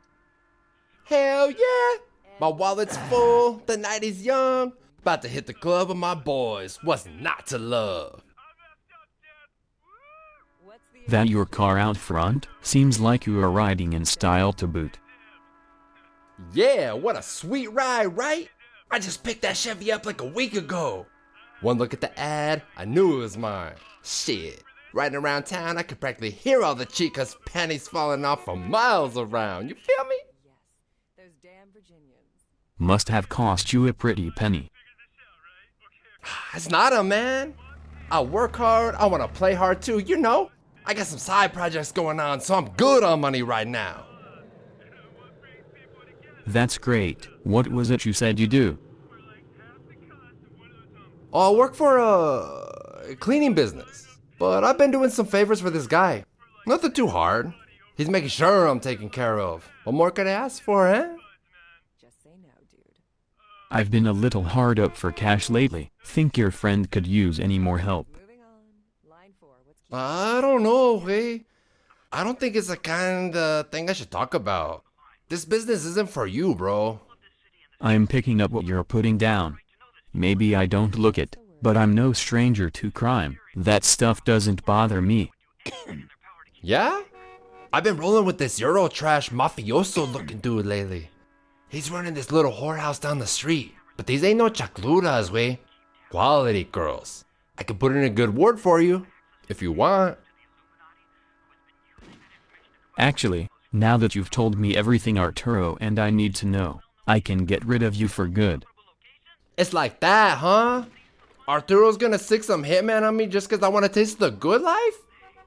Hell yeah! My wallet's full, the night is young. About to hit the club with my boys. What's not to love? That your car out front? Seems like you are riding in style to boot. Yeah, what a sweet ride, right? I just picked that Chevy up like a week ago. One look at the ad, I knew it was mine. Shit, riding around town, I could practically hear all the chicas' panties falling off for miles around. You feel me? Must have cost you a pretty penny. It's not a man. I work hard, I wanna play hard too, you know? I got some side projects going on, so I'm good on money right now. That's great. What was it you said you do? Oh, I work for a cleaning business, but I've been doing some favors for this guy. Nothing too hard. He's making sure I'm taken care of. What more could I ask for, eh? I've been a little hard up for cash lately. Think your friend could use any more help? I don't know, hey. I don't think it's the kind of thing I should talk about. This business isn't for you, bro. I'm picking up what you're putting down. Maybe I don't look it, but I'm no stranger to crime. That stuff doesn't bother me. Yeah? I've been rolling with this Eurotrash mafioso looking dude lately. He's running this little whorehouse down the street. But these ain't no chacluras, way. Quality girls. I can put in a good word for you, if you want. Actually, now that you've told me everything Arturo and I need to know, I can get rid of you for good. It's like that, huh? Arturo's gonna stick some hitman on me just cause I wanna taste the good life?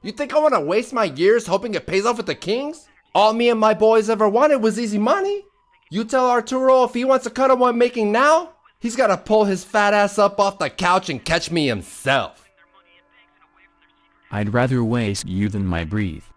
You think I wanna waste my years hoping it pays off with the Kings? All me and my boys ever wanted was easy money. You tell Arturo if he wants to cut on what I'm making now, he's gotta pull his fat ass up off the couch and catch me himself. I'd rather waste you than my breath.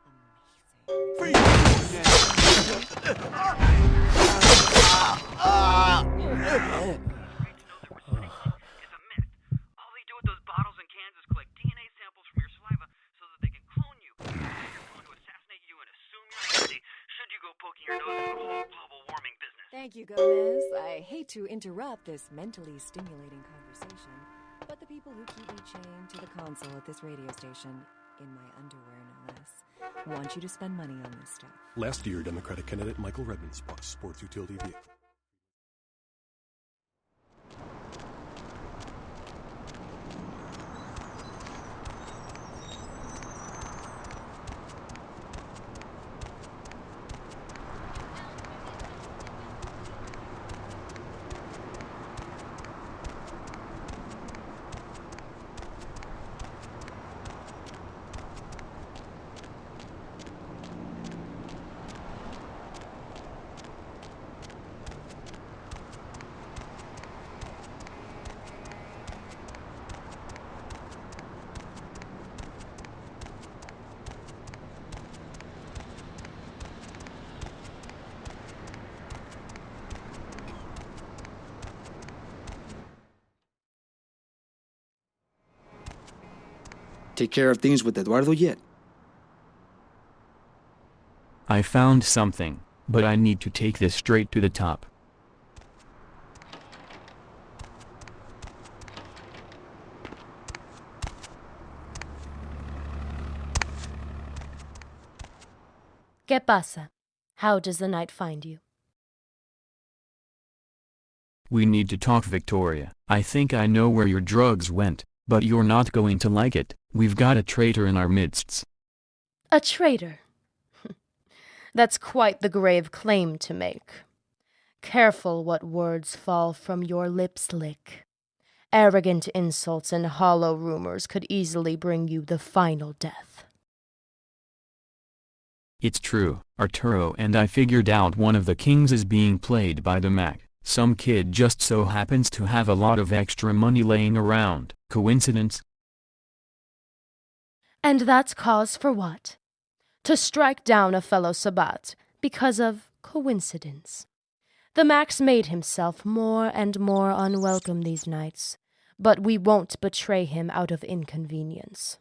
Thank you, Gomez. I hate to interrupt this mentally stimulating conversation, but the people who keep me chained to the console at this radio station, in my underwear no less, want you to spend money on this stuff. Last year, Democratic candidate Michael Redmond bought sports utility vehicle. Take care of things with Eduardo yet? I found something, but I need to take this straight to the top. ¿Qué pasa? How does the night find you? We need to talk, Victoria. I think I know where your drugs went, but you're not going to like it. We've got a traitor in our midst. A traitor? That's quite the grave claim to make. Careful what words fall from your lips, Lick. Arrogant insults and hollow rumors could easily bring you the final death. It's true, Arturo and I figured out one of the kings is being played by the Mac. Some kid just so happens to have a lot of extra money laying around. Coincidence? And that's cause for what? To strike down a fellow Sabbat because of coincidence. The Max made himself more and more unwelcome these nights, but we won't betray him out of inconvenience.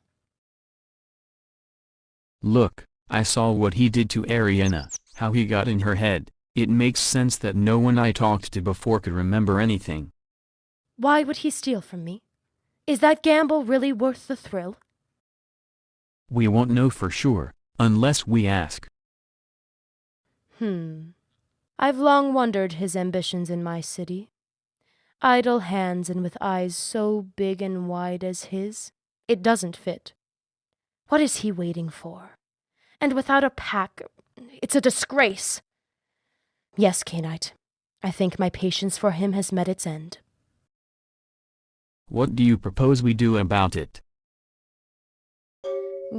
Look, I saw what he did to Ariana, how he got in her head. It makes sense that no one I talked to before could remember anything. Why would he steal from me? Is that gamble really worth the thrill? We won't know for sure, unless we ask. I've long wondered his ambitions in my city. Idle hands and with eyes so big and wide as his, it doesn't fit. What is he waiting for? And without a pack, it's a disgrace. Yes, Cainite, I think my patience for him has met its end. What do you propose we do about it?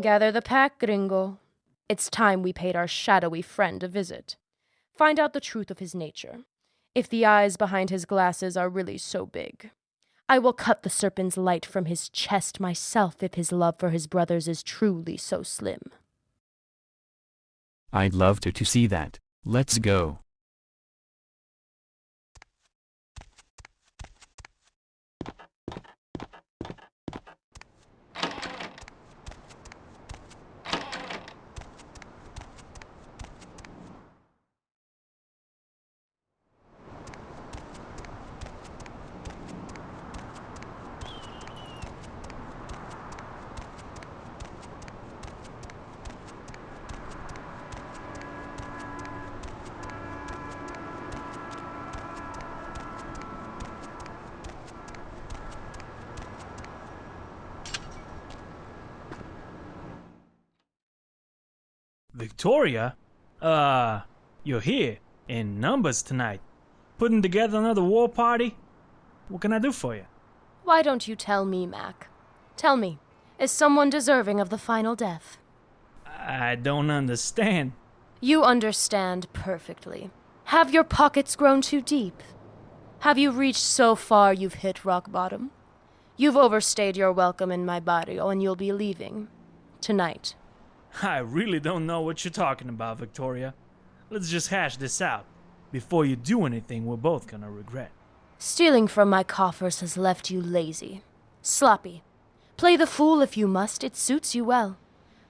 Gather the pack, gringo. It's time we paid our shadowy friend a visit. Find out the truth of his nature. If the eyes behind his glasses are really so big. I will cut the serpent's light from his chest myself if his love for his brothers is truly so slim. I'd love to see that. Let's go. Victoria? You're here, in numbers tonight. Putting together another war party? What can I do for you? Why don't you tell me, Mac? Tell me, is someone deserving of the final death? I don't understand. You understand perfectly. Have your pockets grown too deep? Have you reached so far you've hit rock bottom? You've overstayed your welcome in my barrio and you'll be leaving. Tonight. I really don't know what you're talking about, Victoria. Let's just hash this out. Before you do anything we're both gonna regret. Stealing from my coffers has left you lazy. Sloppy. Play the fool if you must, it suits you well.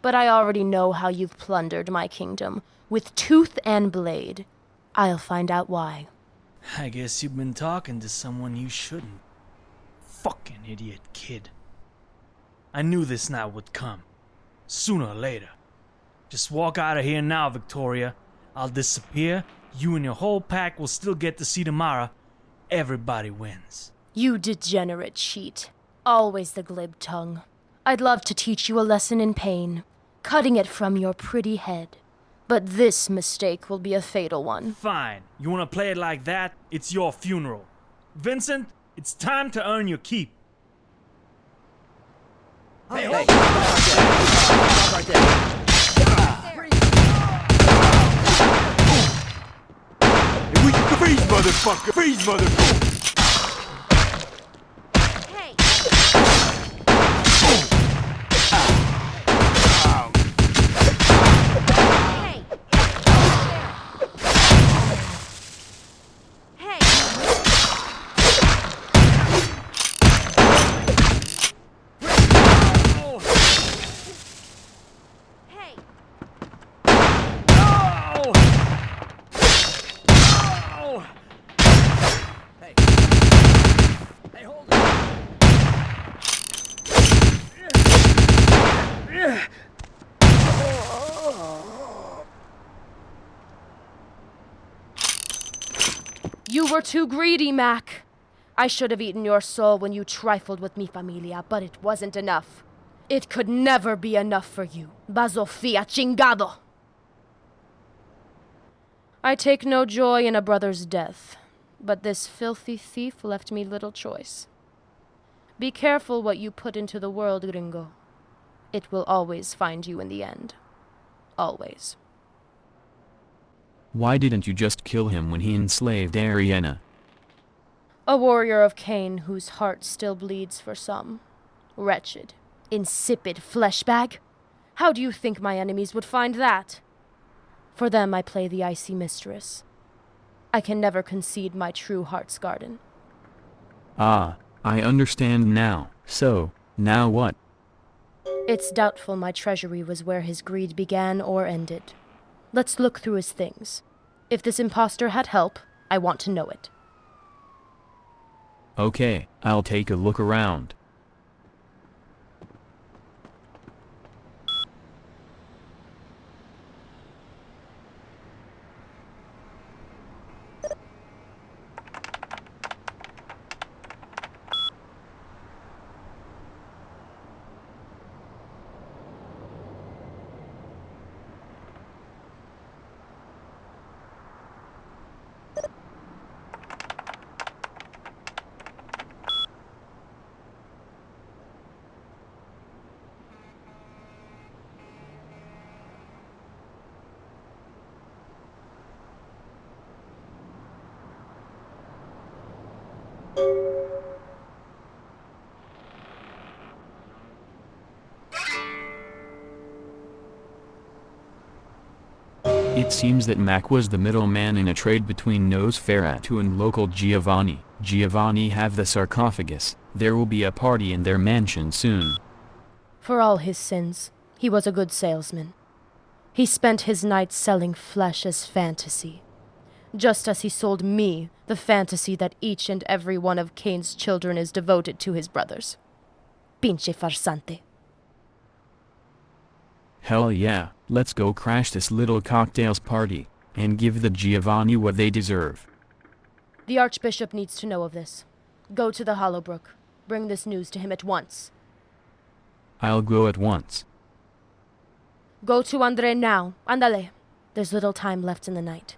But I already know how you've plundered my kingdom, with tooth and blade. I'll find out why. I guess you've been talking to someone you shouldn't. Fucking idiot kid. I knew this night would come. Sooner or later. Just walk out of here now, Victoria. I'll disappear. You and your whole pack will still get to see tomorrow. Everybody wins. You degenerate cheat. Always the glib tongue. I'd love to teach you a lesson in pain, cutting it from your pretty head. But this mistake will be a fatal one. Fine. You wanna play it like that? It's your funeral. Vincent, it's time to earn your keep. Hey, hold on! Right there. Freeze, motherfucker! Freeze, motherfucker! Hey! Hey! You were too greedy, Mac. I should have eaten your soul when you trifled with me, familia, but it wasn't enough. It could never be enough for you. Bazofia chingado! I take no joy in a brother's death, but this filthy thief left me little choice. Be careful what you put into the world, gringo. It will always find you in the end. Always. Why didn't you just kill him when he enslaved Ariana? A warrior of Cain whose heart still bleeds for some. Wretched, insipid flesh bag. How do you think my enemies would find that? For them I play the icy mistress. I can never concede my true heart's garden. Ah, I understand now. So, now what? It's doubtful my treasury was where his greed began or ended. Let's look through his things. If this impostor had help, I want to know it. Okay, I'll take a look around. It seems that Mac was the middleman in a trade between Nosferatu and local Giovanni. Giovanni have the sarcophagus. There will be a party in their mansion soon. For all his sins, he was a good salesman. He spent his nights selling flesh as fantasy, just as he sold me the fantasy that each and every one of Cain's children is devoted to his brothers. Pinche farsante. Hell yeah, let's go crash this little cocktails party, and give the Giovanni what they deserve. The Archbishop needs to know of this. Go to the Hollowbrook. Bring this news to him at once. I'll go at once. Go to Andre now. Andale. There's little time left in the night.